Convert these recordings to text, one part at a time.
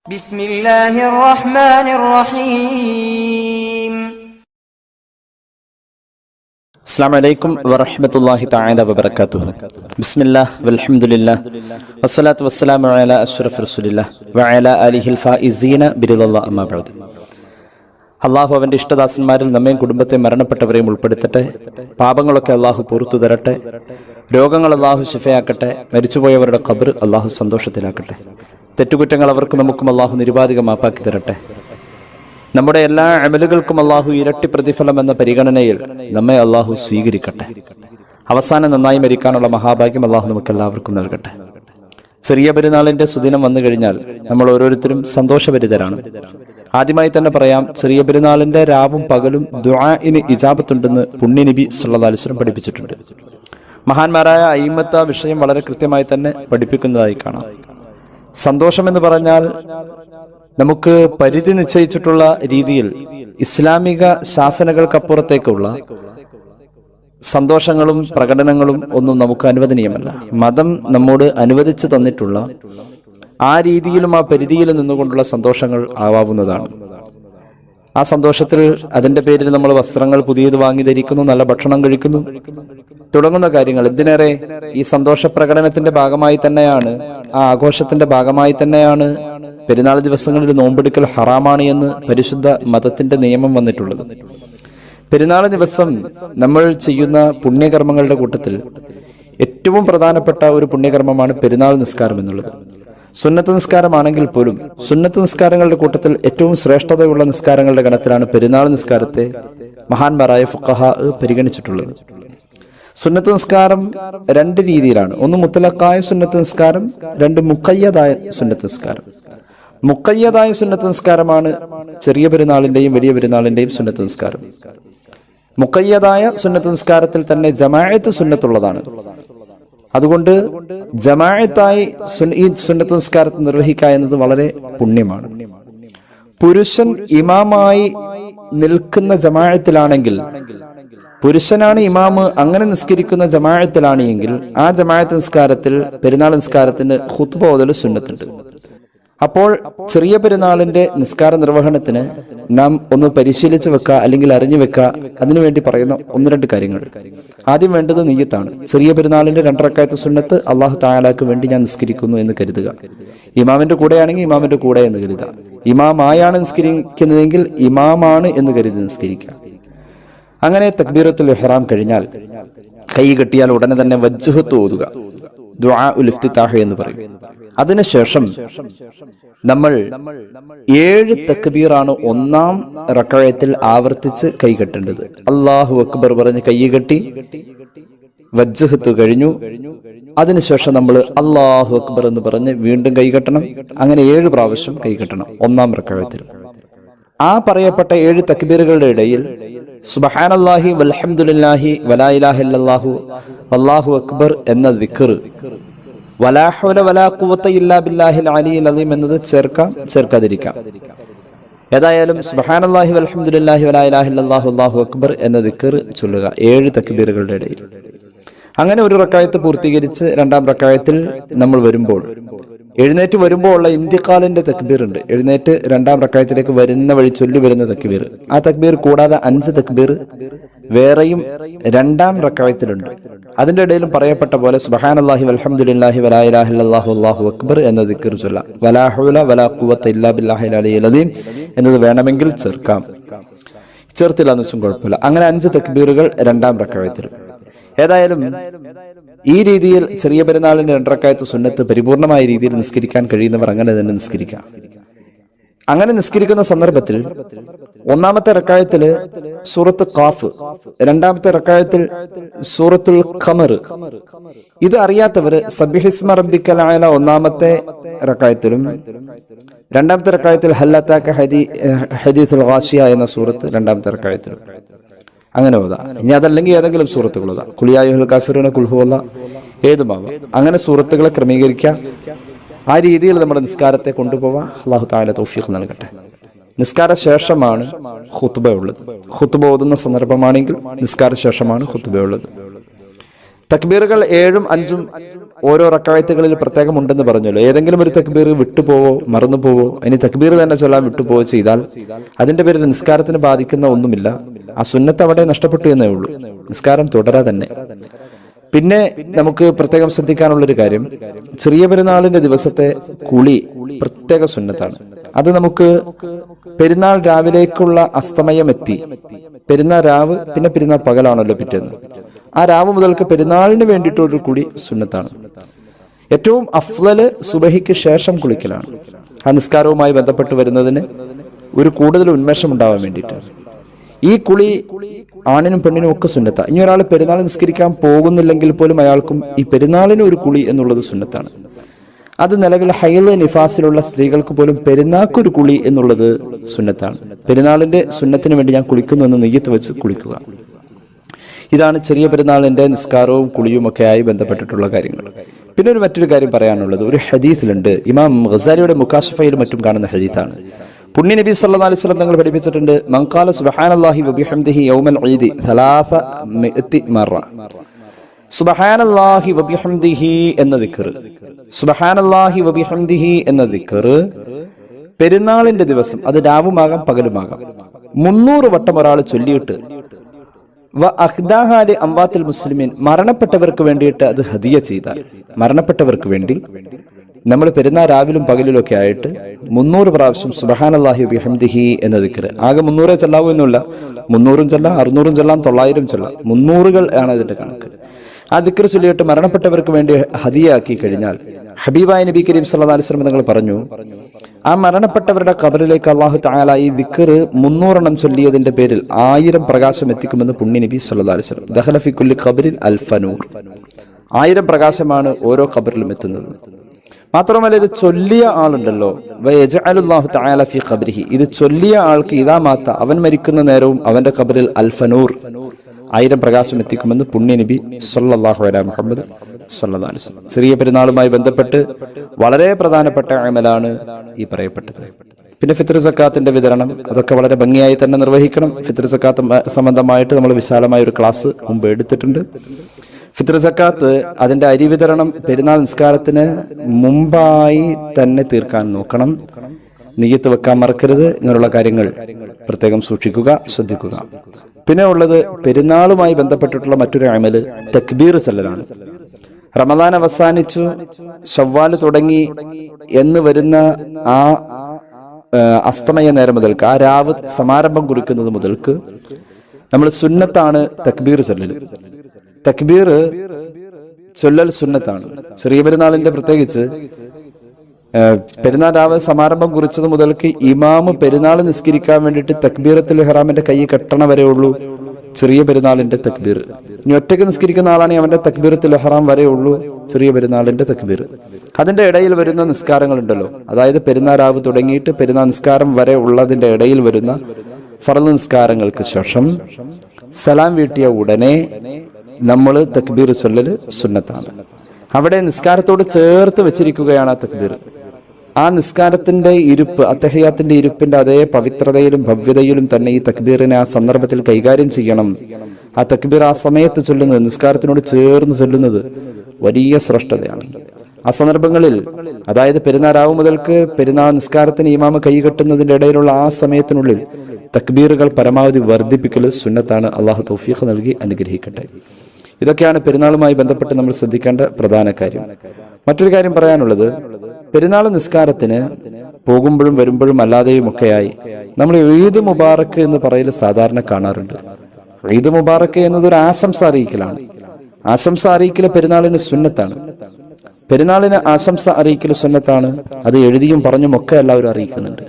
بسم الله الرحمن الرحيم. السلام عليكم ورحمة الله تعالى وبركاته. بسم الله والحمد لله والصلاة والسلام على أشرف رسول الله وعلى آله الفائزين برضا الله أما بعد. അള്ളാഹു അവൻ്റെ ഇഷ്ടദാസന്മാരിൽ നമ്മയും കുടുംബത്തെ മരണപ്പെട്ടവരെയും ഉൾപ്പെടുത്തട്ടെ. പാപങ്ങളൊക്കെ അള്ളാഹു പുറത്തു തരട്ടെ. രോഗങ്ങൾ അള്ളാഹു ശിഫയാക്കട്ടെ. മരിച്ചുപോയവരുടെ ഖബർ അള്ളാഹു സന്തോഷത്തിലാക്കട്ടെ. തെറ്റുകുറ്റങ്ങൾ അവർക്കും നമുക്കും അള്ളാഹു നിരുപാധികം മാപ്പാക്കി തരട്ടെ. നമ്മുടെ എല്ലാ അമലുകൾക്കും അള്ളാഹു ഇരട്ടി പ്രതിഫലം എന്ന പരിഗണനയിൽ നമ്മെ അള്ളാഹു സ്വീകരിക്കട്ടെ. അവസാനം നന്നായി മരിക്കാനുള്ള മഹാഭാഗ്യം അള്ളാഹു നമുക്ക് എല്ലാവർക്കും നൽകട്ടെ. ചെറിയ പെരുന്നാളിന്റെ സുദിനം വന്നു കഴിഞ്ഞാൽ നമ്മൾ ഓരോരുത്തരും സന്തോഷഭരിതരാണ്. ആദ്യമായി തന്നെ പറയാം, ചെറിയ പെരുന്നാളിന്റെ രാവും പകലും ദുആഇന് ഇജാബത്തുണ്ടെന്ന് പുണ്യനബി സല്ലല്ലാഹു അലൈഹി വസല്ലം പഠിപ്പിച്ചിട്ടുണ്ട്. മഹാന്മാരായ അയിമ്മത്ത് ആ വിഷയം വളരെ കൃത്യമായി തന്നെ പഠിപ്പിക്കുന്നതായി കാണാം. സന്തോഷം എന്ന് പറഞ്ഞാൽ നമുക്ക് പരിധി നിശ്ചയിച്ചിട്ടുള്ള രീതിയിൽ ഇസ്ലാമിക ശാസനകൾക്കപ്പുറത്തേക്കുള്ള സന്തോഷങ്ങളും പ്രകടനങ്ങളും ഒന്നും നമുക്ക് അനുവദനീയമല്ല. മതം നമ്മോട് അനുവദിച്ചു തന്നിട്ടുള്ള ആ രീതിയിലും ആ പരിധിയിലും നിന്നുകൊണ്ടുള്ള സന്തോഷങ്ങൾ ആവാവുന്നതാണ്. ആ സന്തോഷത്തിൽ അതിന്റെ പേരിൽ നമ്മൾ വസ്ത്രങ്ങൾ പുതിയത് വാങ്ങി ധരിക്കുന്നു, നല്ല ഭക്ഷണം കഴിക്കുന്നു, തുടങ്ങുന്ന കാര്യങ്ങൾ. എന്തിനേറെ ഈ സന്തോഷ പ്രകടനത്തിന്റെ ഭാഗമായി തന്നെയാണ്, ആ ആഘോഷത്തിന്റെ ഭാഗമായി തന്നെയാണ് പെരുന്നാൾ ദിവസങ്ങളിൽ നോമ്പെടുക്കൽ ഹറാമാണ് എന്ന് പരിശുദ്ധ മതത്തിന്റെ നിയമം വന്നിട്ടുള്ളത്. പെരുന്നാൾ ദിവസം നമ്മൾ ചെയ്യുന്ന പുണ്യകർമ്മങ്ങളുടെ കൂട്ടത്തിൽ ഏറ്റവും പ്രധാനപ്പെട്ട ഒരു പുണ്യകർമ്മമാണ് പെരുന്നാൾ നിസ്കാരം എന്നുള്ളത്. സുന്നത്ത് നിസ്കാരമാണെങ്കിൽ പോലും സുന്നത്ത് നിസ്കാരങ്ങളുടെ കൂട്ടത്തിൽ ഏറ്റവും ശ്രേഷ്ഠതയുള്ള നിസ്കാരങ്ങളുടെ ഗണത്തിലാണ് പെരുന്നാൾ നിസ്കാരത്തെ മഹാന്മാരായ ഫുഖഹാ പരിഗണിച്ചിട്ടുള്ളത്. സുന്നത്ത് നിസ്കാരം രണ്ട് രീതിയിലാണ്. ഒന്ന് മുത്തലഖായ സുന്നത്ത് നിസ്കാരം, രണ്ട് മുഖയ്യദായ സുന്നത്ത് നിസ്കാരം. മുഖയ്യദായ സുന്നത്ത് നിസ്കാരമാണ് ചെറിയ പെരുന്നാളിന്റെയും വലിയ പെരുന്നാളിന്റെയും സുന്നത്ത് നിസ്കാരം. മുഖയ്യദായ സുന്നത്ത് നിസ്കാരത്തിൽ തന്നെ ജമാഅത്ത് സുന്നത്തുള്ളതാണ്. അതുകൊണ്ട് ജമാഅത്തായി ഈ സുന്നത്ത് നിസ്കാരത്തെ നിർവഹിക്കുക എന്നത് വളരെ പുണ്യമാണ്. പുരുഷൻ ഇമാമായി നിൽക്കുന്ന ജമാഅത്തിലാണെങ്കിൽ, പുരുഷനാണ് ഇമാമ്, അങ്ങനെ നിസ്കരിക്കുന്ന ജമാഅത്തിലാണ് എങ്കിൽ ആ ജമാഅത്ത് നിസ്കാരത്തിൽ പെരുന്നാൾ നിസ്കാരത്തിന് ഖുത്ബ ഓതൽ സുന്നത്തുണ്ട്. അപ്പോൾ ചെറിയ പെരുന്നാളിന്റെ നിസ്കാര നിർവഹണത്തിന് നാം ഒന്ന് പരിശീലിച്ച് വെക്കുക, അല്ലെങ്കിൽ അറിഞ്ഞു വെക്കുക. അതിനുവേണ്ടി പറയുന്ന ഒന്ന് രണ്ട് കാര്യങ്ങൾ. ആദ്യം വേണ്ടത് നിയ്യത്താണ്. ചെറിയ പെരുന്നാളിന്റെ 2 റക്അത്ത് സുന്നത്ത് അല്ലാഹു തആലാക്ക് വേണ്ടി ഞാൻ നിസ്കരിക്കുന്നു എന്ന് കരുതുക. ഇമാമിന്റെ കൂടെയാണെങ്കിൽ ഇമാമിന്റെ കൂടെ എന്ന് കരുതുക. ഇമാമായാണ് നിസ്കരിക്കുന്നതെങ്കിൽ ഇമാമാണ് എന്ന് കരുതി നിസ്കരിക്കുക. അങ്ങനെ തക്ബീറത്തുൽ ഇഹ്റാം കഴിഞ്ഞാൽ കൈ കെട്ടിയാൽ ഉടനെ തന്നെ വജ്ഹത്ത് ഓതുക, ദുആഉൽ ഇഫ്തിതാഹ് എന്ന് പറയും. അതിനുശേഷം നമ്മൾ 7 തക്ബീറാണ് ഒന്നാം റക്അത്തിൽ ആവർത്തിച്ച് കൈകെട്ടേണ്ടത്. അല്ലാഹു അക്ബർ പറഞ്ഞ് കൈ കെട്ടി വജ്ഹത്ത് കഴിഞ്ഞു. അതിനുശേഷം നമ്മൾ അല്ലാഹു അക്ബർ എന്ന് പറഞ്ഞ് വീണ്ടും കൈകെട്ടണം. അങ്ങനെ 7 പ്രാവശ്യം കൈകെട്ടണം ഒന്നാം റക്അത്തിൽ. ആ പറയപ്പെട്ട 7 തക്ബീറുകളുടെ ഇടയിൽ സുബ്ഹാനല്ലാഹി വൽഹംദുലില്ലാഹി വലാ ഇലാഹ ഇല്ലല്ലാഹു വല്ലാഹു അക്ബർ എന്ന ദിക്ർ, വലാ ഹൗല വലാ ഖുവത ഇല്ലാ ബില്ലാഹിൽ അലിയിൽ അലീം എന്നത് ചേർക്കാം, ചേർക്കാതിരിക്കാം. ഏതായാലും സുബ്ഹാനല്ലാഹി വൽഹംദുലില്ലാഹി വലാ ഇലാഹ ഇല്ലല്ലാഹു വല്ലാഹു അക്ബർ എന്ന ദിക്ർ ചൊല്ലുക 7 തക്ബീറുകളുടെ ഇടയിൽ. അങ്ങനെ ഒരു റക്അത്ത് പൂർത്തീകരിച്ച് 2ാം റക്അത്തിൽ നമ്മൾ വരുമ്പോൾ, എഴുന്നേറ്റ് വരുമ്പോൾ ഉള്ള ഇന്തിഖാലിന്റെ തക്ബീർ ഉണ്ട്. എഴുന്നേറ്റ് 2ാം റക്അത്തിലേക്ക് വരുന്ന വഴി ചൊല്ലി വരുന്ന തക്ബീർ. ആ തക്ബീർ കൂടാതെ 5 തക്ബീർ വേറെയും 2ാം റക്അത്തിലുണ്ട്. അതിന്റെ ഇടയിലും പറയപ്പെട്ട പോലെ സുബ്ഹാനല്ലാഹി വൽഹംദുലില്ലാഹി വലാ ഇലാഹ ഇല്ലല്ലാഹു വല്ലാഹു അക്ബർ എന്ന ദിക്ർ ചൊല്ലാം. വലാ ഹൗല വലാ ഖുവത ഇല്ലാ ബില്ലാഹിൽ അലിയിൽ അലീം എന്നത് വേണമെങ്കിൽ ചേർക്കാം, ചേർത്തില്ല എന്നുവെച്ചും കുഴപ്പമില്ല. അങ്ങനെ 5 തക്ബീറുകൾ 2ാം റക്അത്തിൽ. ഏതായാലും ഈ രീതിയിൽ ചെറിയ പെരുന്നാളിന്റെ 2 റക്അത്ത് സുന്നത്ത് പരിപൂർണമായ രീതിയിൽ നിസ്കരിക്കാൻ കഴിയുന്നവർ അങ്ങനെ തന്നെ നിസ്കരിക്കാം. അങ്ങനെ നിസ്കരിക്കുന്ന സന്ദർഭത്തിൽ 1ാമത്തെ റക്അത്തില് സൂറത്ത് ഖാഫ്, 2ാമത്തെ റക്അത്തിൽ സൂറത്തുൽ ഖമർ. ഇത് അറിയാത്തവര് സബ്ബിഹിസ്മ റബ്ബിക്കൽ അഅല 1ാമത്തെ റക്അത്തിലും 2ാമത്തെ റക്അത്തിൽ ഹൽ അതാക ഹദീസുൽ ഗാശിയ എന്ന സൂറത്ത് 2ാമത്തെ റക്അത്തിലും അങ്ങനെ ഓതാ. ഇനി അതല്ലെങ്കിൽ ഏതെങ്കിലും സൂറത്തുകൾ ഓതാ, ഖുൽ യാ അയ്യുഹൽ കാഫിറൂന, ഖുൽ ഹുവല്ലാഹ്, ഏതുമാവാം. അങ്ങനെ സൂറത്തുകളെ ക്രമീകരിക്കുക. ആ രീതിയിൽ നമ്മുടെ നിസ്കാരത്തെ കൊണ്ടുപോവാം. അല്ലാഹു തആല തൗഫീഖ് നൽകട്ടെ. നിസ്കാര ശേഷമാണ് ഖുത്ബ ഉള്ളത്. ഖുത്ബ ഓതുന്ന സന്ദർഭമാണെങ്കിൽ നിസ്കാര ശേഷമാണ് ഖുത്ബ ഉള്ളത്. തക്ബീറുകൾ 7ഉം 5ഉം ഓരോ റക്അത്തുകളിൽ പ്രത്യേകം ഉണ്ടെന്ന് പറഞ്ഞല്ലോ. ഏതെങ്കിലും ഒരു തക്ബീർ വിട്ടുപോവോ മറന്നു പോവോ ഇനി തക്ബീർ തന്നെ ചൊല്ലാൻ വിട്ടുപോവോ ചെയ്താൽ അതിന്റെ പേരിൽ നിസ്കാരത്തിന് ബാധിക്കുന്ന ഒന്നുമില്ല. ആ സുന്നത്ത് അവിടെ നഷ്ടപ്പെട്ടു എന്നേ ഉള്ളൂ. നിസ്കാരം തുടരാ തന്നെ. പിന്നെ നമുക്ക് പ്രത്യേകം ശ്രദ്ധിക്കാനുള്ളൊരു കാര്യം, ചെറിയ പെരുന്നാളിന്റെ ദിവസത്തെ കുളി പ്രത്യേക സുന്നത്താണ്. അത് നമുക്ക് പെരുന്നാൾ രാവിലേക്കുള്ള അസ്തമയം എത്തി, പെരുന്നാൾ രാവ് പിന്നെ പെരുന്നാൾ പകലാണല്ലോ പിറ്റേന്ന്, ആ രാവ് മുതൽക്ക് പെരുന്നാളിന് വേണ്ടിയിട്ടൊരു കുളി സുന്നത്താണ്. ഏറ്റവും അഫ്ളല് സുബഹിക്ക് ശേഷം കുളിക്കലാണ്. ആ നിസ്കാരവുമായി ബന്ധപ്പെട്ട് വരുന്നതിന് ഒരു കൂടുതൽ ഉന്മേഷം ഉണ്ടാവാൻ വേണ്ടിയിട്ടാണ്. ഈ കുളി ആണിനും പെണ്ണിനും ഒക്കെ സുന്നത്ത. ഇനി ഒരാൾ പെരുന്നാൾ നിസ്കരിക്കാൻ പോകുന്നില്ലെങ്കിൽ പോലും അയാൾക്കും ഈ പെരുന്നാളിന് ഒരു കുളി എന്നുള്ളത് സുന്നത്താണ്. അത് നിലവിൽ ഹൈല് നിഫാസിലുള്ള സ്ത്രീകൾക്ക് പോലും പെരുന്നാൾക്കൊരു കുളി എന്നുള്ളത് സുന്നത്താണ്. പെരുന്നാളിന്റെ സുന്നത്തിന് വേണ്ടി ഞാൻ കുളിക്കുന്നു എന്ന് നെയ്യത്ത് വെച്ച് കുളിക്കുക. ഇതാണ് ചെറിയ പെരുന്നാളിന്റെ നിസ്കാരവും കുളിയും ഒക്കെ ആയി ബന്ധപ്പെട്ടിട്ടുള്ള കാര്യങ്ങൾ. പിന്നെ മറ്റൊരു കാര്യം പറയാനുള്ളത്, ഒരു ഹദീസിലുണ്ട്, ഇമാം ഗസാലിയുടെ മുകാശഫയിലും മറ്റും കാണുന്ന ഹദീസാണ്. പുണ്യ നബി സല്ലല്ലാഹു അലൈഹി വസല്ലം തങ്ങൾ പഠിപ്പിച്ചിട്ടുണ്ട്, മൻ ഖാല സുബ്ഹാനല്ലാഹി വബിഹംദിഹി യൗമൽ ഈദി 300 മറ. സുബ്ഹാനല്ലാഹി വബിഹംദിഹി എന്ന ദിക്ർ, സുബ്ഹാനല്ലാഹി വബിഹംദിഹി എന്ന ദിക്ർ പെരുന്നാളിന്റെ ദിവസം, അത് രാവുമാകാം പകലുമാകാം, 300 വട്ടം ഒരാൾ ചൊല്ലിയിട്ട് അംവാത്തിൽ മുസ്ലിമീൻ, മരണപ്പെട്ടവർക്ക് വേണ്ടിയിട്ട് അത് ഹദിയ ചെയ്താൽ, മരണപ്പെട്ടവർക്ക് വേണ്ടി നമ്മൾ പെരുന്നാൾ രാവിലും പകലിലും ഒക്കെ ആയിട്ട് 300 പ്രാവശ്യം സുബ്ഹാനല്ലാഹി വബിഹംദിഹി എന്ന ദിക്ർ, ആകെ 300 ചൊല്ലാവൂ എന്നുള്ള, 300 ചൊല്ലാം 600 ചൊല്ലാം 900 ചൊല്ലാം, 300 ആണ് ഇതിന്റെ കണക്ക്. ആ ദിക്ർ ചൊല്ലിയിട്ട് മരണപ്പെട്ടവർക്ക് വേണ്ടി ഹദിയാക്കി കഴിഞ്ഞാൽ ഹബീബായ നബി കരീം സല്ലല്ലാഹു അലൈഹി വസല്ലം തങ്ങൾ പറഞ്ഞു, ആ മരണപ്പെട്ടവരുടെ ഖബറിലേക്ക് അല്ലാഹു തആല ഈ ദിക്ർ 300 ചൊല്ലിയതിന്റെ പേരിൽ 1000 പ്രകാശം എത്തിക്കുമെന്ന് പുണ്യ നബി സല്ലല്ലാഹു അലൈഹി വസല്ലം. ദഖല ഫി കുല്ലി ഖബറിൻ അൽഫനൂർ, 1000 പ്രകാശമാണ് ഓരോ ഖബറിലും എത്തുന്നത്. മാത്രമല്ല ഇത് ചൊല്ലിയ ആളുണ്ടല്ലോ, വയജഅലുല്ലാഹു തആല ഫി ഖബ്രിഹി, ഇത് ചൊല്ലിയ ആൾക്ക് ഇദാ മാത, അവൻ മരിക്കുന്ന നേരവും അവന്റെ ഖബറിൽ അൽഫനൂർ, 1000 പ്രകാശം എത്തിക്കുമെന്ന് പുണ്യ നബി സല്ലല്ലാഹു അലൈഹി മുഹമ്മദ് സല്ലല്ലാഹു അലൈഹി വസല്ലം. ചെറിയ പെരുന്നാളുമായി ബന്ധപ്പെട്ട് വളരെ പ്രധാനപ്പെട്ട അമലാണ് ഈ പറയപ്പെട്ടത്. പിന്നെ ഫിത്ർ സക്കാത്തിന്റെ വിതരണം, അതൊക്കെ വളരെ ഭംഗിയായി തന്നെ നിർവഹിക്കണം. ഫിത്ർ സക്കാത്ത് സംബന്ധമായിട്ട് നമ്മൾ വിശാലമായ ഒരു ക്ലാസ് മുമ്പ് എടുത്തിട്ടുണ്ട്. ഫിത്ർ സക്കാത്ത് അതിന്റെ അരി വിതരണം പെരുന്നാൾ നിസ്കാരത്തിന് മുമ്പായി തന്നെ തീർക്കാൻ നോക്കണം. നിയ്യത്ത് വെക്കാൻ മറക്കരുത്. ഇങ്ങനെയുള്ള കാര്യങ്ങൾ പ്രത്യേകം സൂക്ഷിക്കുക, ശ്രദ്ധിക്കുക. പിന്നെ ഉള്ളത് പെരുന്നാളുമായി ബന്ധപ്പെട്ടിട്ടുള്ള മറ്റൊരു അമല് തക്ബീർ ചൊല്ലലാണ്. റമദാൻ അവസാനിച്ചു, ശവ്വാല് തുടങ്ങി എന്ന് വരുന്ന ആ അസ്തമയ നേരം മുതൽക്ക്, ആ രാവ് സമാരംഭം കുറിക്കുന്നത് മുതൽക്ക് നമ്മൾ സുന്നത്താണ് തക്ബീർ ചൊല്ലല്. തക്ബീർ ചൊല്ലൽ സുന്നത്താണ്. ചെറിയ പെരുന്നാളിന്റെ പ്രത്യേകിച്ച് പെരുന്നാൾ രാവ് സമാരംഭം കുറിച്ചത് മുതൽക്ക് ഇമാമ് പെരുന്നാൾ നിസ്കരിക്കാൻ വേണ്ടിയിട്ട് തക്ബീറത്തുൽ ഇഹ്റാമിന്റെ കൈ കെട്ടണ വരെ ഉള്ളൂ ചെറിയ പെരുന്നാളിന്റെ തക്ബീർ. ഇനി ഒറ്റയ്ക്ക് നിസ്കരിക്കുന്ന ആളാണെങ്കിൽ അവന്റെ തക്ബീറത്തുൽ ഇഹ്റാം വരെ ഉള്ളൂ ചെറിയ പെരുന്നാളിന്റെ തക്ബീർ. അതിന്റെ ഇടയിൽ വരുന്ന നിസ്കാരങ്ങൾ ഉണ്ടല്ലോ, അതായത് പെരുന്നാൾ രാവ് തുടങ്ങിയിട്ട് പെരുന്നാൾ നിസ്കാരം വരെ ഉള്ളതിന്റെ ഇടയിൽ വരുന്ന ഫർള് നിസ്കാരങ്ങൾക്ക് ശേഷം സലാം വീട്ടിയ ഉടനെ നമ്മൾ തക്ബീർ ചൊല്ലല് സുന്നത്താണ്. അവിടെ നിസ്കാരത്തോട് ചേർത്ത് വെച്ചിരിക്കുകയാണ് ആ തക്ബീർ. ആ നിസ്കാരത്തിന്റെ ഇരുപ്പ്, അത്തഹിയാത്തിന്റെ ഇരുപ്പിന്റെ അതേ പവിത്രതയിലും ഭവ്യതയിലും തന്നെ ഈ തക്ബീറിനെ ആ സന്ദർഭത്തിൽ കൈകാര്യം ചെയ്യണം. ആ തക്ബീർ ആ സമയത്ത് ചൊല്ലുന്നത്, നിസ്കാരത്തിനോട് ചേർന്ന് ചൊല്ലുന്നത് വലിയ ശ്രേഷ്ഠതയാണ്. ആ സന്ദർഭങ്ങളിൽ, അതായത് പെരുന്നാൾ രാവ് മുതൽക്ക് പെരുന്നാൾ നിസ്കാരത്തിന് ഇമാമ കൈകെട്ടുന്നതിന്റെ ഇടയിലുള്ള ആ സമയത്തിനുള്ളിൽ തക്ബീറുകൾ പരമാവധി വർദ്ധിപ്പിക്കൽ സുന്നത്താണ്. അള്ളാഹു തൗഫീഖ് നൽകി അനുഗ്രഹിക്കട്ടെ. ഇതൊക്കെയാണ് പെരുന്നാളുമായി ബന്ധപ്പെട്ട് നമ്മൾ ശ്രദ്ധിക്കേണ്ട പ്രധാന കാര്യം. മറ്റൊരു കാര്യം പറയാനുള്ളത്, പെരുന്നാൾ നിസ്കാരത്തിന് പോകുമ്പോഴും വരുമ്പോഴും അല്ലാതെയും ഒക്കെയായി നമ്മൾ ഈദ് മുബാറക്ക് എന്ന് പറയൽ സാധാരണ കാണാറുണ്ട്. ഈദ് മുബാറക്ക് എന്നത് ഒരു ആശംസ അറിയിക്കലാണ്. ആശംസ അറിയിക്കൽ പെരുന്നാളിന് സുന്നത്താണ്. പെരുന്നാളിന് ആശംസ അറിയിക്കൽ സുന്നത്താണ്. അത് എഴുതിയും പറഞ്ഞും ഒക്കെ എല്ലാവരും അറിയിക്കുന്നുണ്ട്.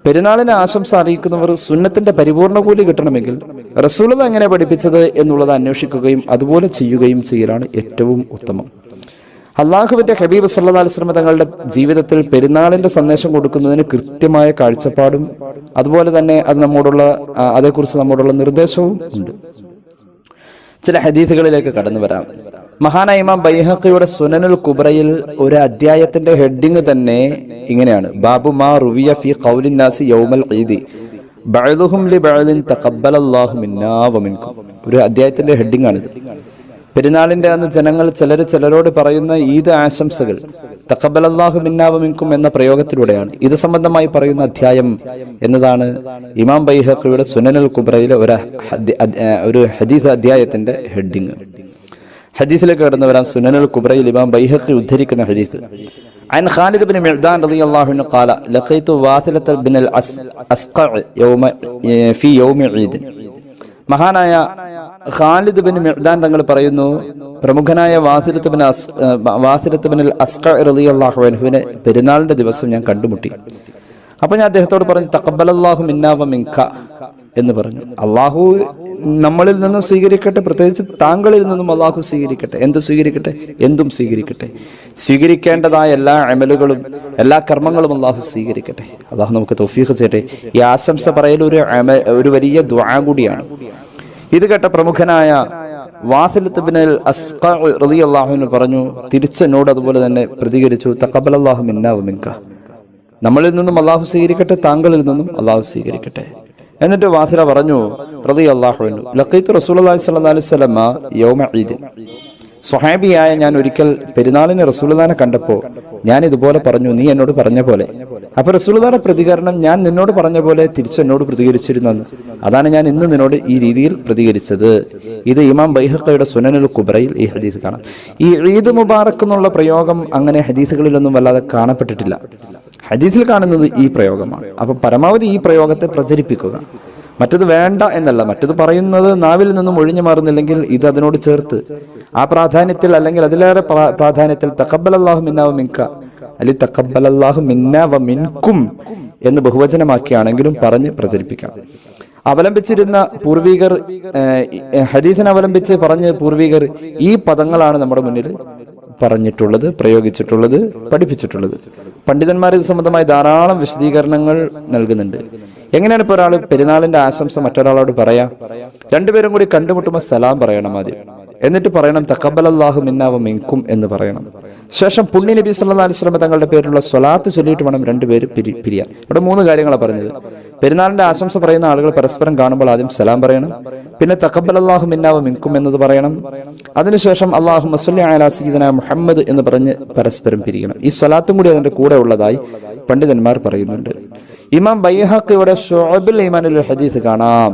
പെരുന്നാളിന് ആശംസ അറിയിക്കുന്നവർ സുന്നത്തിന്റെ പരിപൂർണ കൂലി കിട്ടണമെങ്കിൽ റസൂലുള്ളാഹി എങ്ങനെ പഠിപ്പിച്ചത് എന്നുള്ളത് അന്വേഷിക്കുകയും അതുപോലെ ചെയ്യുകയും ചെയ്യലാണ് ഏറ്റവും ഉത്തമം. അള്ളാഹുവിന്റെ ഹബീബ് സല്ലല്ലാഹു അലൈഹി വസല്ലം തങ്ങളുടെ ജീവിതത്തിൽ പെരുന്നാളിന്റെ സന്ദേശം കൊടുക്കുന്നതിന് കൃത്യമായ കാഴ്ചപ്പാടും അതുപോലെ തന്നെ അത് അതേക്കുറിച്ച് നമ്മോടുള്ള നിർദ്ദേശവും ഉണ്ട്. ചില ഹദീസുകളിലേക്ക് കടന്നു വരാം. മഹാനായ ഇമാം ബൈഹഖിയുടെ സുനനുൽ കുബ്രയിൽ ഒരു അധ്യായത്തിന്റെ ഹെഡിങ് തന്നെ ഇങ്ങനെയാണ്: ബാബു മാ റുവിയ ഫീ ഖൗലിൻ നാസി യൗമൽ ഈദി ബഅദുഹും ലി ബഅദിൻ തഖബ്ബലല്ലാഹു മിന്നാ വ മിൻകും. ഒരു അധ്യായത്തിന്റെ ഹെഡിങ് ആണിത്. പെരുന്നാളിന്റെ അന്ന് ജനങ്ങൾ ചിലരോട് പറയുന്ന ഈദ് ആശംസകൾ തഖബ്ബലല്ലാഹു മിന്നാ വ മിൻകും എന്ന പ്രയോഗത്തിലൂടെയാണ്. ഇത് സംബന്ധമായി പറയുന്ന അധ്യായം എന്നതാണ് ഇമാം ബൈഹഖിയുടെ സുനനുൽ കുബ്രയിലെ ഒരു ഹദീസ് അധ്യായത്തിന്റെ ഹെഡിങ്. ഹദീസിലേക്ക് കടന്നു വരാൻ സുനനുൽ കുബ്രയിൽ ഇമാം ബൈഹഖി ഉദ്ധരിക്കുന്ന ഹദീസ് عن خالد بن معدان رضي الله عنه قال لقيت واثلة بن الأسقع في يوم عيد. മഹാനായ ഖാലിദ് ബിൻ മിഅ്ദാൻ തങ്ങൾ പറയുന്നു, പ്രമുഖനായ വാസിലത്ത് ബിൻ അസ്ഖഅ റളിയല്ലാഹു അൻഹുവിനെ പെരുന്നാളിന്റെ ദിവസം ഞാൻ കണ്ടുമുട്ടി. അപ്പൊ ഞാൻ അദ്ദേഹത്തോട് പറഞ്ഞു, തഖബ്ബലല്ലാഹു മിന്നാ വ മിൻക എന്ന് പറഞ്ഞു. അള്ളാഹു നമ്മളിൽ നിന്ന് സ്വീകരിക്കട്ടെ, പ്രത്യേകിച്ച് താങ്കളിൽ നിന്നും അള്ളാഹു സ്വീകരിക്കട്ടെ. എന്ത് സ്വീകരിക്കട്ടെ? എന്തും സ്വീകരിക്കട്ടെ. സ്വീകരിക്കേണ്ടതായ എല്ലാ അമലുകളും എല്ലാ കർമ്മങ്ങളും അള്ളാഹു സ്വീകരിക്കട്ടെ. അള്ളാഹു നമുക്ക് തൗഫീഖ് ചെയ്യട്ടെ. ഈ ആശംസ പറയൽ ഒരു വലിയ ദുആ കൂടിയാണ്. ഇത് കേട്ട പ്രമുഖനായ വാസിലത്ത് ബിൻ അസ്ഖഅ റളിയല്ലാഹു അൻഹു പറഞ്ഞു, തിരിച്ചെന്നോട് അതുപോലെ തന്നെ പ്രതികരിച്ചു, തഖബ്ബലല്ലാഹു മിന്നാ വ മിൻക. നമ്മളിൽ നിന്നും അള്ളാഹു സ്വീകരിക്കട്ടെ, താങ്കളിൽ നിന്നും അള്ളാഹു സ്വീകരിക്കട്ടെ. എന്നിട്ട് വാസില പറഞ്ഞു, റളിയല്ലാഹു അൻഹു, ലഖീതു റസൂലുള്ളാഹി സ്വല്ലല്ലാഹു അലൈഹി വസല്ലമ യൗമ ഈദ്. സ്വഹാബിയായ ഞാൻ ഒരിക്കൽ പെരുന്നാളിന് റസൂലുള്ളാഹിനെ കണ്ടപ്പോൾ ഞാൻ ഇതുപോലെ പറഞ്ഞു, നീ എന്നോട് പറഞ്ഞ പോലെ. അപ്പൊ റസൂലുള്ളാഹിയുടെ പ്രതികരണം, ഞാൻ നിന്നോട് പറഞ്ഞ പോലെ തിരിച്ചു എന്നോട് പ്രതികരിച്ചിരുന്നു. അതാണ് ഞാൻ ഇന്ന് നിന്നോട് ഈ രീതിയിൽ പ്രതികരിച്ചത്. ഇത് ഇമാം ബൈഹഖിയുടെ സുനനുൽ കുബ്രയിൽ ഈ ഹദീസ് കാണാം. ഈ ഈദ് മുബാറക് എന്നുള്ള പ്രയോഗം അങ്ങനെ ഹദീസുകളിലൊന്നും വല്ലാതെ കാണപ്പെട്ടിട്ടില്ല. ഹദീസിൽ കാണുന്നത് ഈ പ്രയോഗമാണ്. അപ്പൊ പരമാവധി ഈ പ്രയോഗത്തെ പ്രചരിപ്പിക്കുക. മറ്റത് വേണ്ട എന്നല്ല, മറ്റത് പറയുന്നത് നാവിൽ നിന്നും ഒഴിഞ്ഞു മാറുന്നില്ലെങ്കിൽ ഇത് അതിനോട് ചേർത്ത് ആ പ്രാധാന്യത്തിൽ അല്ലെങ്കിൽ അതിലേറെ പ്രാധാന്യത്തിൽ തഖബ്ബലല്ലാഹു മിന്നാ വ മിൻക അല്ലെങ്കിൽ തഖബ്ബലല്ലാഹു മിന്നാ വ മിൻകും എന്ന് ബഹുവചനമാക്കിയാണെങ്കിലും പറഞ്ഞ് പ്രചരിപ്പിക്കാം. അവലംബിച്ചിരുന്ന പൂർവികർ, ഹദീസിനെ അവലംബിച്ച് പറഞ്ഞ് പൂർവികർ ഈ പദങ്ങളാണ് നമ്മുടെ മുന്നിൽ പറഞ്ഞിട്ടുള്ളത്, പ്രയോഗിച്ചിട്ടുള്ളത്, പഠിപ്പിച്ചിട്ടുള്ളത്. പണ്ഡിതന്മാർ ഇത് സംബന്ധമായി ധാരാളം വിശദീകരണങ്ങൾ നൽകുന്നുണ്ട്. എങ്ങനെയാണ് ഇപ്പോൾ ഒരാൾ പെരുന്നാളിന്റെ ആശംസ മറ്റൊരാളോട് പറയാ? രണ്ടുപേരും കൂടി കണ്ടുമുട്ടുമ്പോൾ സലാം പറയണം ആദ്യം. എന്നിട്ട് പറയണം തഖബ്ബലല്ലാഹു മിന്നാ വ മിൻകും എന്ന് പറയണം. ശേഷം പുണ്യ നബി സല്ലല്ലാഹു അലൈഹി വസല്ലം തങ്ങളുടെ പേരിലുള്ള സ്വലാത്ത് ചൊല്ലിയിട്ട് വേണം രണ്ടുപേര് പിരിയാൻ. ഇവിടെ 3 കാര്യങ്ങളാണ് പറഞ്ഞത്. പെരുന്നാളിന്റെ ആശംസ പറയുന്ന ആളുകൾ പരസ്പരം കാണുമ്പോൾ ആദ്യം സലാം പറയണം, പിന്നെ തഖബ്ബലല്ലാഹു മിന്നാ വ മിൻകും എന്നത് പറയണം, അതിനുശേഷം അല്ലാഹുമ്മ സ്വല്ലി അലാ സയ്യിദിനാ മുഹമ്മദ് എന്ന് പറഞ്ഞ് പരസ്പരം പിരിയണം. ഈ സ്വലാത്തും കൂടി അതിന്റെ കൂടെ ഉള്ളതായി പണ്ഡിതന്മാർ പറയുന്നുണ്ട്. ഇമാം ബൈഹഖിയുടെ ശുഅബുൽ ഈമാനിൽ ഒരു ഹദീസ് കാണാം.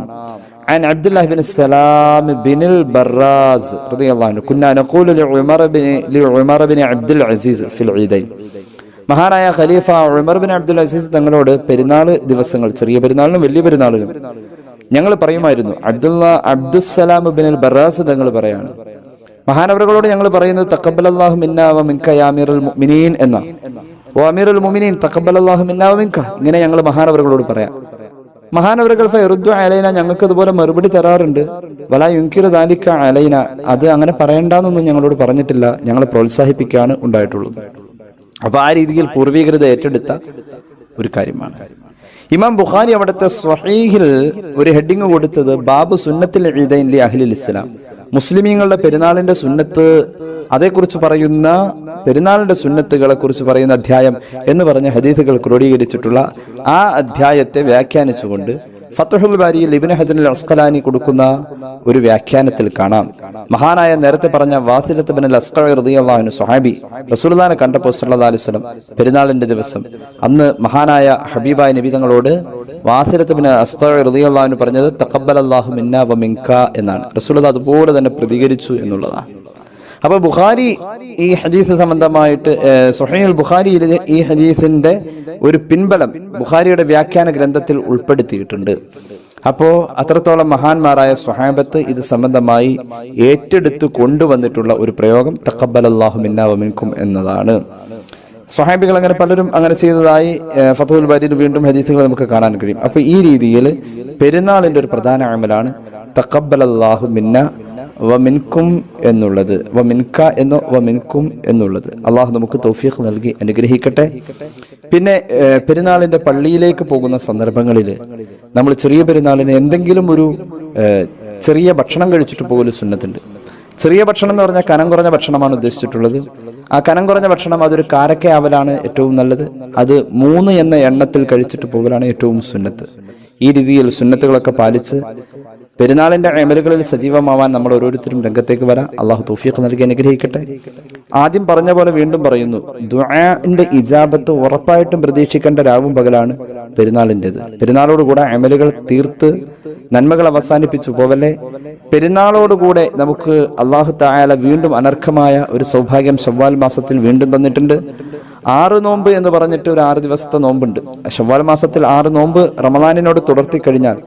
عن عبد الله بن السلام بن البراز رضي الله عنه كنا نقول لعمر بن عبد العزيز في العيدين. മഹാനായ ഖലീഫ ഉമർ ബിൻ അബ്ദുൽ അസീസ് തങ്ങളോട് പെരുന്നാൾ ദിവസങ്ങൾ, ചെറിയ പെരുന്നാളിനും വലിയ പെരുന്നാളിനും ഞങ്ങൾ പറയുമായിരുന്നു. അബ്ദുസ്സലാം ബിൻ അൽ ബറാസ് തങ്ങൾ പറയാണ്, മഹാനവറുകളോട് ഞങ്ങൾ പറയുന്നത് തഖബ്ബലല്ലാഹു മിന്നാ വ മിൻക യാ അമീറുൽ മുഅ്മിനീൻ എന്ന, ഓ അമീറുൽ മുഅ്മിനീൻ തഖബ്ബലല്ലാഹു മിന്നാ വ മിൻക, ഇങ്ങനെ ഞങ്ങൾ മഹാനവറുകളോട് പറയാം. മഹാനവറുകൾ ഫയറുദ്ദു അലൈന, ഞങ്ങൾക്ക് അതുപോലെ മറുപടി തരാറുണ്ട്. വലാ യുൻകിറു ദാലിക അലൈന, അത് അങ്ങനെ പറയണ്ടെന്നൊന്നും ഞങ്ങളോട് പറഞ്ഞിട്ടില്ല, ഞങ്ങളെ പ്രോത്സാഹിപ്പിക്കുകയാണ് ഉണ്ടായിട്ടുള്ളത്. അപ്പൊ ആ രീതിയിൽ പൂർവീകൃത ഏറ്റെടുത്ത ഒരു കാര്യമാണ്. ഇമാം ബുഖാരി അവിടുത്തെ സ്വഹീഹിൽ ഒരു ഹെഡിങ് കൊടുത്തത് ബാബു സുന്നത്തിൽ ഈദൈൻ ലി അഹ്ലിൽ ഇസ്ലാം, മുസ്ലിമീങ്ങളുടെ പെരുന്നാളിന്റെ സുന്നത്ത്, അതേക്കുറിച്ച് പറയുന്ന പെരുന്നാളിന്റെ സുന്നത്തുകളെ കുറിച്ച് പറയുന്ന അധ്യായം എന്ന് പറഞ്ഞ ഹദീസുകൾ ക്രോഡീകരിച്ചിട്ടുള്ള ആ അധ്യായത്തെ വ്യാഖ്യാനിച്ചുകൊണ്ട് ഫത്ഹുൽ ബാരിയിൽ ഇബ്നു ഹജർ അസ്ഖലാനി കൊടുക്കുന്ന ഒരു വ്യാഖ്യാനത്തിൽ കാണാം, മഹാനായ നേരത്തെ പറഞ്ഞ വാസിലത്ത് ബിൻ അസ്ഖഅ റളിയല്ലാഹു അൻഹു സ്വഹാബി റസൂലുള്ളാഹിനെ കണ്ടപ്പോൾ സല്ലല്ലാഹു അലൈഹി വസല്ലം പെരുന്നാളിന്റെ ദിവസം അന്ന് മഹാനായ ഹബീബായ നബി തങ്ങളോട് വാസിലത്ത് ബിൻ അസ്ഖഅ റളിയല്ലാഹു അൻഹു പറഞ്ഞത് തഖബ്ബലല്ലാഹു മിന്നാ വ മിൻക എന്നാണ്. റസൂലുള്ളാഹി അതുപോലെ തന്നെ പ്രതികരിച്ചു എന്നുള്ളതാണ്. അപ്പൊ ബുഖാരി ഈ ഹദീസ് സംബന്ധമായിട്ട് സ്വഹീഹുൽ ബുഖാരിയിൽ ഈ ഹദീസിന്റെ ഒരു പിൻബലം ബുഖാരിയുടെ വ്യാഖ്യാന ഗ്രന്ഥത്തിൽ ഉൾപ്പെടുത്തിയിട്ടുണ്ട്. അപ്പോ അത്രത്തോളം മഹാന്മാരായ സ്വഹാബത്ത് ഇത് സംബന്ധമായി ഏറ്റെടുത്ത് കൊണ്ടുവന്നിട്ടുള്ള ഒരു പ്രയോഗം തഖബ്ബലല്ലാഹു മിന്നാ വ മിൻകും എന്നതാണ്. സ്വഹാബികൾ അങ്ങനെ പലരും അങ്ങനെ ചെയ്തതായി ഫത്ഹുൽ ബാരിയിൽ വീണ്ടും ഹദീസുകൾ നമുക്ക് കാണാൻ കഴിയും. അപ്പൊ ഈ രീതിയിൽ പെരുന്നാളിന്റെ ഒരു പ്രധാന അമലാണ് തഖബ്ബലല്ലാഹു മിന്നാ വ മിൻകും എന്നുള്ളത്, വ മിൻക എന്നോ വ മിൻകും എന്നുള്ളത്. അള്ളാഹു നമുക്ക് തൗഫീഖ് നൽകി അനുഗ്രഹിക്കട്ടെ. പിന്നെ പെരുന്നാളിന്റെ പള്ളിയിലേക്ക് പോകുന്ന സന്ദർഭങ്ങളിൽ നമ്മൾ ചെറിയ പെരുന്നാളിന് എന്തെങ്കിലും ഒരു ചെറിയ ഭക്ഷണം കഴിച്ചിട്ട് പോകൽ സുന്നത്തുണ്ട്. ചെറിയ ഭക്ഷണം എന്ന് പറഞ്ഞാൽ കനം കുറഞ്ഞ ഭക്ഷണമാണ് ഉദ്ദേശിച്ചിട്ടുള്ളത്. ആ കനം കുറഞ്ഞ ഭക്ഷണം അതൊരു കാരക്കയാവലാണ് ഏറ്റവും നല്ലത്. അത് 3 എന്ന എണ്ണത്തിൽ കഴിച്ചിട്ട് പോകലാണ് ഏറ്റവും സുന്നത്ത്. ഈ രീതിയിൽ സുന്നത്തുകളൊക്കെ പാലിച്ച് പെരുന്നാളിന്റെ അമലുകളിൽ സജീവമാവാൻ നമ്മൾ ഓരോരുത്തരും രംഗത്തേക്ക് വരാം. അള്ളാഹു തൗഫീഖ് നൽകി അനുഗ്രഹിക്കട്ടെ. ആദ്യം പറഞ്ഞ പോലെ വീണ്ടും പറയുന്നു, ദുആന്റെ ഇജാബത്ത് ഉറപ്പായിട്ടും പ്രതീക്ഷിക്കേണ്ട രാവും പകലാണ് പെരുന്നാളിൻ്റെത്. പെരുന്നാളോടുകൂടെ അമലുകൾ തീർത്ത് നന്മകൾ അവസാനിപ്പിച്ചു പോവല്ലേ. പെരുന്നാളോടുകൂടെ നമുക്ക് അള്ളാഹു തആല വീണ്ടും അനർഘമായ ഒരു സൗഭാഗ്യം ശവ്വാൽ മാസത്തിൽ വീണ്ടും തന്നിട്ടുണ്ട്. 6 നോമ്പ് എന്ന് പറഞ്ഞിട്ട് ഒരു 6 ദിവസത്തെ നോമ്പുണ്ട്. ശവ്വാൽ മാസത്തിൽ 6 നോമ്പ് റമദാനിനോട് തുടർത്തി കഴിഞ്ഞാൽ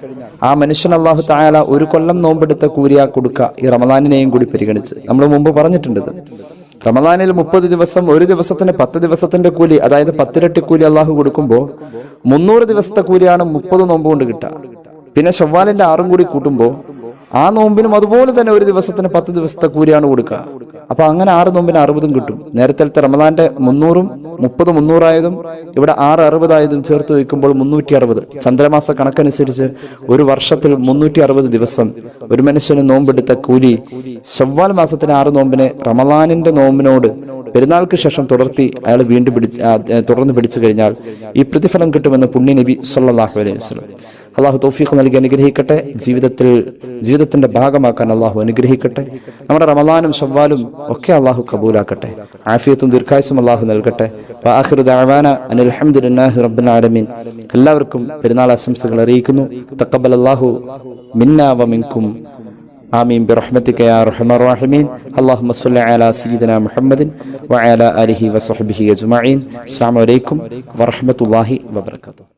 ആ മനുഷ്യൻ അള്ളാഹു തആല ഒരു കൊല്ലം നോമ്പെടുത്ത കൂലിയാ കൊടുക്കുക, ഈ റമദാനിനെയും കൂടി പരിഗണിച്ച്. നമ്മൾ മുമ്പ് പറഞ്ഞിട്ടുണ്ട്, റമദാനിൽ 30 ദിവസം, ഒരു ദിവസത്തിന് 10 ദിവസത്തിന്റെ കൂലി, അതായത് 10 ഇരട്ടി കൂലി അള്ളാഹു കൊടുക്കുമ്പോൾ 300 ദിവസത്തെ കൂലിയാണ് 30 നോമ്പ് കൊണ്ട് കിട്ടുക. പിന്നെ ശവ്വാലിന്റെ 6 കൂടി കൂട്ടുമ്പോൾ ആ നോമ്പിനും അതുപോലെ തന്നെ ഒരു ദിവസത്തിന് 10 ദിവസത്തെ കൂലിയാണ് കൊടുക്കുക. അപ്പൊ അങ്ങനെ 6 നോമ്പിന് 60 കിട്ടും. നേരത്തെ റമദാന്റെ 300-ഉം 30 ആയതും ഇവിടെ 660 ആയതും ചേർത്ത് വയ്ക്കുമ്പോൾ 360. ചന്ദ്രമാസ കണക്കനുസരിച്ച് ഒരു വർഷത്തിൽ 360 ദിവസം ഒരു മനുഷ്യന് നോമ്പെടുത്ത കൂലി ശവ്വാൽ മാസത്തിന് 6 നോമ്പിനെ റമദാനിന്റെ നോമ്പിനോട് പെരുന്നാൾക്ക് ശേഷം തുടർത്തി അയാൾ വീണ്ടും തുടർന്ന് പിടിച്ചു കഴിഞ്ഞാൽ ഈ പ്രതിഫലം കിട്ടുമെന്ന് പുണ്യ നബി സല്ലല്ലാഹു അലൈഹി വസല്ലം. അള്ളാഹു തൗഫീഖ് നൽകി അനുഗ്രഹിക്കട്ടെ. ജീവിതത്തിന്റെ ഭാഗമാക്കാൻ അള്ളാഹു അനുഗ്രഹിക്കട്ടെ. നമ്മുടെ റമദാനും ശവ്വാലും ഒക്കെ അള്ളാഹു കബൂലാക്കട്ടെ. ആഫിയത്തും ദീർഘായുസ്സും അള്ളാഹു നൽകട്ടെ. വആഖിറു ദഅവാന അനിൽ ഹംദുലില്ലാഹി റബ്ബിൽ ആലമീൻ. എല്ലാവർക്കും പെരുന്നാൾ ആശംസകൾ അറിയിക്കുന്നു. തഖബ്ബലല്ലാഹു മിന്നാ വമിൻകും. ആമീൻ ബിറഹ്മതിക യാ അർഹമർ റഹീമീൻ. അല്ലാഹുമ്മ സ്വല്ലി അലാ സയ്യിദിനാ മുഹമ്മദിൻ വഅലാ ആലിഹി വസഹ്ബിഹി അജ്മഈൻ. അസ്സലാമു അലൈക്കും വറഹ്മത്തുള്ളാഹി വബറകാതുഹു.